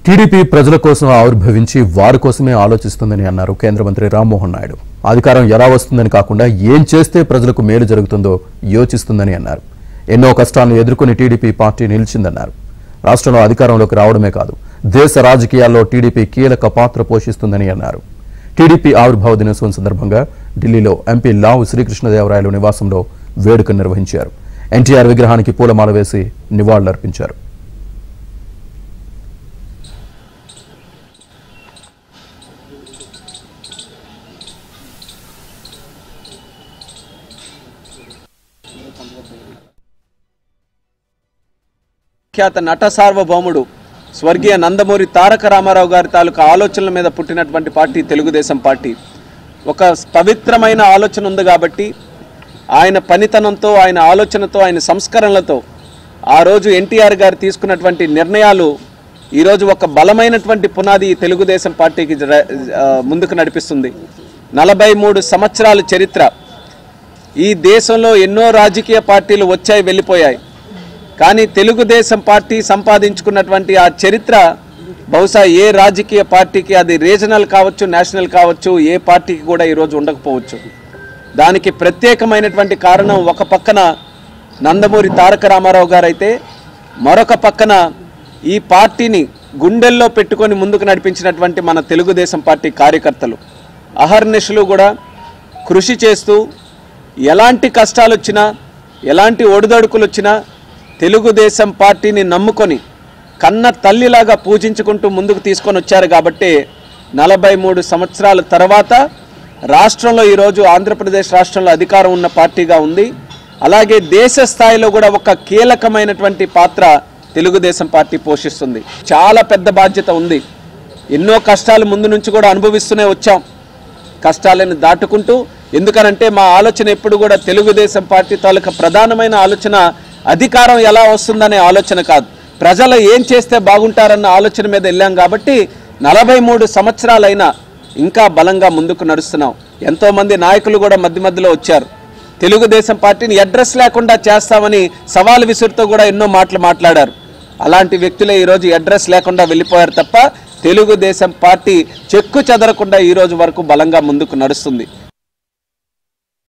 TDP ప్రజల కోసం ఆవిర్భవించి వారి కోసమే ఆలోచిస్తుందని అన్నారు కేంద్ర మంత్రి రామ్మోహన్ నాయుడు. అధికారం ఎలా వస్తుందని కాకుండా ఏం చేస్తే ప్రజలకు మేలు జరుగుతుందో యోచిస్తుందని అన్నారు. ఎన్నో కష్టాలను ఎదుర్కొని టీడీపీ పార్టీ నిలిచిందన్నారు. రాష్ట్రంలో అధికారంలోకి రావడమే కాదు, దేశ రాజకీయాల్లో టీడీపీ కీలక పాత్ర పోషిస్తుందని అన్నారు. టీడీపీ ఆవిర్భావ దినోత్సవం సందర్భంగా ఢిల్లీలో ఎంపీ లావు శ్రీకృష్ణదేవరాయలు నివాసంలో వేడుక నిర్వహించారు. ఎన్టీఆర్ విగ్రహానికి పూలమాల వేసి నివాళులర్పించారు. ఖ్యాత నట సార్వభౌముడు స్వర్గీయ నందమూరి తారక రామారావు గారి తాలూకా ఆలోచనల మీద పుట్టినటువంటి పార్టీ తెలుగుదేశం పార్టీ. ఒక పవిత్రమైన ఆలోచన ఉంది కాబట్టి ఆయన పనితనంతో, ఆయన ఆలోచనతో, ఆయన సంస్కరణలతో ఆ రోజు ఎన్టీఆర్ గారు తీసుకున్నటువంటి నిర్ణయాలు ఈరోజు ఒక బలమైనటువంటి పునాది తెలుగుదేశం పార్టీకి ముందుకు నడిపిస్తుంది. 43 సంవత్సరాల చరిత్ర. ఈ దేశంలో ఎన్నో రాజకీయ పార్టీలు వచ్చాయి, వెళ్ళిపోయాయి. కానీ తెలుగుదేశం పార్టీ సంపాదించుకున్నటువంటి ఆ చరిత్ర బహుశా ఏ రాజకీయ పార్టీకి, అది రీజనల్ కావచ్చు, నేషనల్ కావచ్చు, ఏ పార్టీకి కూడా ఈరోజు ఉండకపోవచ్చు. దానికి ప్రత్యేకమైనటువంటి కారణం ఒక పక్కన నందమూరి తారక రామారావు గారు అయితే, మరొక పక్కన ఈ పార్టీని గుండెల్లో పెట్టుకొని ముందుకు నడిపించినటువంటి మన తెలుగుదేశం పార్టీ కార్యకర్తలు అహర్నిశలు కూడా కృషి చేస్తూ, ఎలాంటి కష్టాలు వచ్చినా, ఎలాంటి ఒడిదొడుకులు వచ్చినా తెలుగుదేశం పార్టీని నమ్ముకొని కన్న తల్లిలాగా పూజించుకుంటూ ముందుకు తీసుకొని వచ్చారు. కాబట్టి 43 సంవత్సరాల తర్వాత రాష్ట్రంలో ఈరోజు ఆంధ్రప్రదేశ్ రాష్ట్రంలో అధికారం ఉన్న పార్టీగా ఉంది. అలాగే దేశ స్థాయిలో కూడా ఒక కీలకమైనటువంటి పాత్ర తెలుగుదేశం పార్టీ పోషిస్తుంది. చాలా పెద్ద బాధ్యత ఉంది. ఎన్నో కష్టాలు ముందు నుంచి కూడా అనుభవిస్తూనే వచ్చాం. కష్టాలను దాటుకుంటూ, ఎందుకనంటే మా ఆలోచన ఎప్పుడు కూడా తెలుగుదేశం పార్టీ తాలూకా ప్రధానమైన ఆలోచన అధికారం ఎలా వస్తుందనే ఆలోచన కాదు, ప్రజలు ఏం చేస్తే బాగుంటారన్న ఆలోచన మీద వెళ్ళాం. కాబట్టి 43 సంవత్సరాలైనా ఇంకా బలంగా ముందుకు నడుస్తున్నాం. ఎంతోమంది నాయకులు కూడా మధ్య మధ్యలో వచ్చారు. తెలుగుదేశం పార్టీని అడ్రస్ లేకుండా చేస్తామని సవాల్ విసురుతో కూడా ఎన్నో మాటలు మాట్లాడారు. అలాంటి వ్యక్తులే ఈరోజు అడ్రస్ లేకుండా వెళ్ళిపోయారు తప్ప తెలుగుదేశం పార్టీ చెక్కు చెదరకుండా ఈరోజు వరకు బలంగా ముందుకు నడుస్తుంది.